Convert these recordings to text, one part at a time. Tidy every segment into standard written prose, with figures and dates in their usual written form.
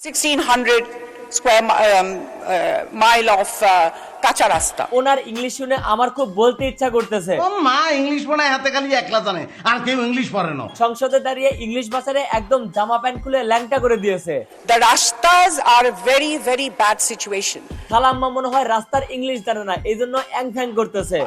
1600 square mile of কাঁচা রাস্তা। ওনার English শুনে আমার খুব বলতে ইচ্ছা করতেছে। ও মা, ইংলিশ পড়ায় হাতে খালি একলা জানে, আর কেউ ইংলিশ পড়ে না। সংসদে দাঁড়িয়ে ইংলিশ ভাষারে একদম জামা প্যান্ট খুলে ল্যাংটা করে দিয়েছে। The rastas are a very very bad situation. খালাম্মা মনে হয় রাস্তার ইংলিশ জানে না, এই জন্য অ্যাং ফ্যাং করতেছে।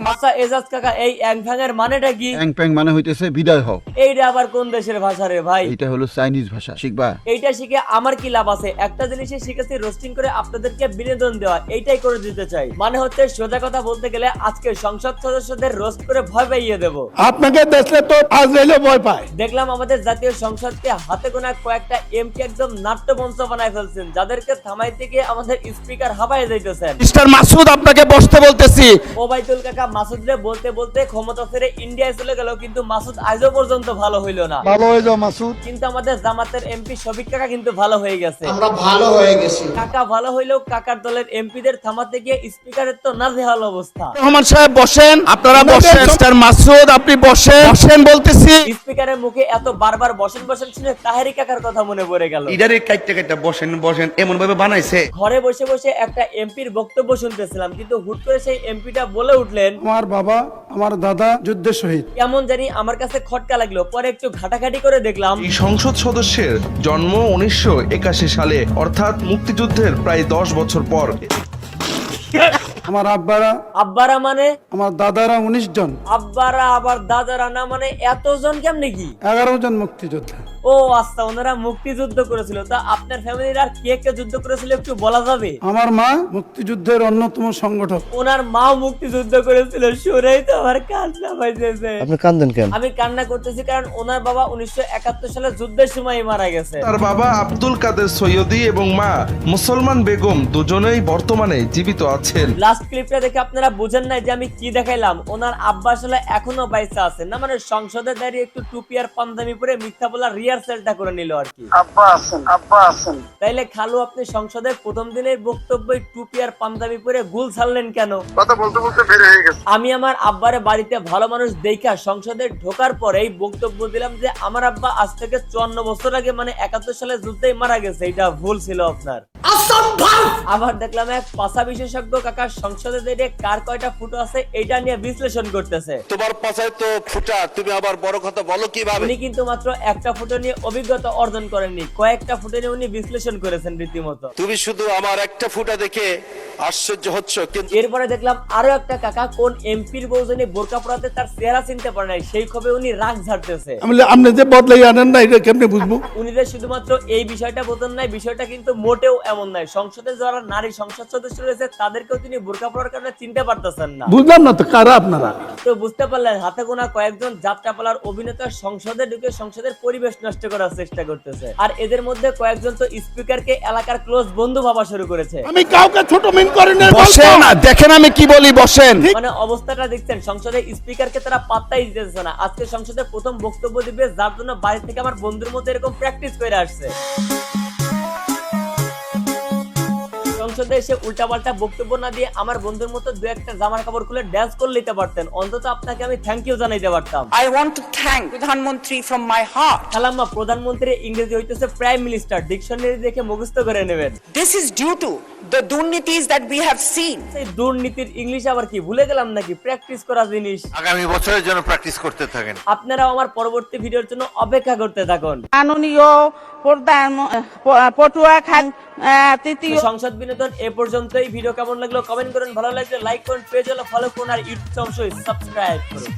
মাসা এজাজ কাকা, এই অ্যাং ফ্যাং এর মানেটা কি? অ্যাং প্যাং মানে হইতেছে বিদায় হও। এইটা আবার কোন দেশের ভাষা রে ভাই? এটা হলো চাইনিজ ভাষা, শিখবা? এইটা শিখে আমার কি লাভ আছে? একটা জিনিসই শিখেছি, রোস্টিং করে আপনাদেরকে বিনোদন দেওয়া, এইটাই করে দিতে চাই। মানে হচ্ছে সোজা কথা বলতে গেলে আজকে সংসদ সদস্যদের রোস্ট করে ভয় পাইয়ে দেব। আপনাকে দেখলে তো আজরাইলে ভয় পায়। দেখলাম আমাদের জাতীয় সংসদকে হাতে গোনা কয়েকটা এমপি একদম নাট্যমঞ্চ বানায় ফেলছেন, যাদেরকে থামাইতে গিয়ে আমাদের স্পিকার হাবায় যাইতেছেন। মিস্টার মাসুদ, আপনাকে বসতে বলতেছি। ওবাইদুল কাকা মাসুদরে বলতে বলতে ক্ষমতা ছেড়ে ইন্ডিয়ায় চলে গেল, কিন্তু মাসুদ আজও পর্যন্ত ভালো হইল না। ভালো হয়ে যাও মাসুদ। কিন্তু আমাদের জামাতের এমপি শফিক কাকা কিন্তু ভালো হয়ে গেছে। আমরা ভালো হয়ে গেছি। কাকা ভালো হইলেও কাকার দলের এমপিদের থামাতে গিয়ে স্পিকারের তো নাজেহাল অবস্থা। রহমান সাহেব বসেন, আপনারা বসেন। মিস্টার মাসুদ, আপনি বসেন, বসেন বলতেছি। স্পিকারের মুখে এত বারবার বসেন বসেন শুনে তাহেরি কাকার কথা মনে পড়ে গেল। ইদারে কাইটটা কাইটটা বসেন বসেন এমন ভাবে বানাইছে। ঘরে বসে বসে একটা এমপির বক্তব্য শুনতেছিলাম, কিন্তু হুট করে সেই এমপিটা বলে উঠলেন, আমার বাবা, আমার দাদা যুদ্ধে শহীদ। কেমন জানি আমার কাছে খটকা লাগলো। পরে একটু ঘাটাঘাটি করে দেখলাম এই সংসদ সদস্যের জন্ম 1981 সালে, অর্থাৎ মুক্তিযুদ্ধের প্রায় 10 বছর পর। আমার আব্বারা, আব্বারা মানে আমার দাদারা 19 জন, আব্বারা আবার দাদারা না মানে এতজন কেমনে কি? 11 জন মুক্তিযোদ্ধা। ও আচ্ছা, ওনারা মুক্তিযুদ্ধ করেছিল। তা আপনার ফ্যামিলির আর কে কে যুদ্ধ করেছিল একটু বলা যাবে? আমার মা মুক্তিযুদ্ধের অন্যতম সংগঠক। ওনার মাও মুক্তিযুদ্ধ করেছিল, শুনেই তো আমার কান্না পাইতেছে। আপনি কান্দেন কেন? আমি কান্না করতেছি কারণ ওনার বাবা 1971 সালে যুদ্ধের সময় মারা গেছে। তার বাবা আব্দুল কাদের সৈয়দী এবং মা মুসলমান বেগম দুজনেই বর্তমানে জীবিত আছেন। লাস্ট ক্লিপটা দেখে আপনারা বুঝেন নাই যে আমি কি দেখাইলাম? ওনার আব্বা আসলে এখনো বাইসা আছে না, মানে সংসদে দাঁড়িয়ে একটু টুপি আর পাঞ্জাবি পরে মিথ্যা বলার রিহার্সালটা করে নিল আর কি। আব্বা আছেন। তাইলে খালু, আপনি সংসদের প্রথম দিনের বক্তব্যে টুপি আর পাঞ্জাবি পরে গুল ছাড়লেন কেন? কথা বলতে বলতে বের হয়ে গেছে। আমি আমার আব্বারে বাড়িতে ভালো মানুষ দেখা সংসদে ঢোকার পরেই বক্তব্য দিলাম যে আমার আব্বা আজ থেকে 54 বছর আগে মানে 71 সালে যুদ্ধেই মারা গেছে। এটা ভুল ছিল আপনার। আবার দেখলাম এক পাশা বিশেষজ্ঞ কাকা সংসদে দাঁড়িয়ে কার কয়টা ফুটো আছে এটা নিয়ে বিশ্লেষণ করতেছে। তোমার পাশায় তো ফুটা, তুমি আবার বড় কথা বলো কিভাবে? উনি কিন্তু মাত্র একটা ফুটো নিয়ে অভিজ্ঞতা অর্জন করেননি, কয়েকটা ফুটো নিয়ে উনি বিশ্লেষণ করেছেন রীতিমতো। তুমি শুধু আমার একটা ফুটা দেখে আশ্চর্য হচ্ছ, কিন্তু এরপরে দেখলাম আরো একটা কাকা কোন এমপির বউ জানি বোরকা পরাতে তার চেহারা চিনতে পারে নাই, সেই ক্ষোভে উনি রাগ ঝাড়তেছে। আপনি যে বদলাই আনেন না, এটা কেমনে বুঝবো? উনি যে শুধুমাত্র এই বিষয়টা বোঝেন নাই, বিষয়টা কিন্তু মোটেও এমন নাই। সংসদে যারা নারী সংসদ সদস্য রয়েছে তাদেরকেও তিনি বোরকা পরার কারণে চিনতে পারতেছেন না। বুঝলাম না তো কারা আপনারা। তো বুঝতে পারলেন, হাতে গোনা কয়েকজন যাত্রাপালার অভিনেতা সংসদে ঢুকে সংসদের পরিবেশ নষ্ট করার চেষ্টা করতেছে। আর এদের মধ্যে কয়েকজন তো স্পিকারকে এলাকার ক্লোজ বন্ধু ভাবা শুরু করেছে। আমি কাউকে ছোট মিন করি না। বসেন না, দেখেন আমি কি বলি, বসেন। মানে অবস্থাটা দেখছেন, সংসদে স্পিকারকে তারা পাত্তাই দিতেছে না। আজকে সংসদে প্রথম বক্তব্য দিবে, যার জন্য বাড়ি থেকে আমার বন্ধুর মতো এরকম প্র্যাকটিস করে আসছে। সংসদে এসে উল্টাপাল্টা বক্তব্য না দিয়ে আমার বন্ধুর মতো দু একটা জামার কাপড় খুলে ড্যান্স করে নিতে পারতেন, অন্তত আপনাকে আমি থ্যাংক ইউ জানাইতে পারতাম। I want to thank প্রধানমন্ত্রী from my heart. খালাম্মা, প্রধানমন্ত্রী ইংরেজি হইতেছে প্রাইম মিনিস্টার, ডিকশনারি দেখে মুখস্থ করে নেবেন। This is due to the দুর্নীতিস that we have seen. এই দুর্নীতির ইংলিশ আবার কি ভুলে গেলাম নাকি? প্র্যাকটিস করা জিনিস। আগামী বছরের জন্য প্র্যাকটিস করতে থাকেন। আপনারাও আমার পরবর্তী ভিডিওর জন্য অপেক্ষা করতে থাকুন। মাননীয় প্রধান পটুয়া খান তৃতীয় সংসদ বিনোদন এ পর্যন্তই। ভিডিও কেমন লাগলো কমেন্ট করুন, ভালো লাগলে লাইক করুন, পেজ হলো ফলো করুন আর ইউটিউব অবশ্যই সাবস্ক্রাইব করুন।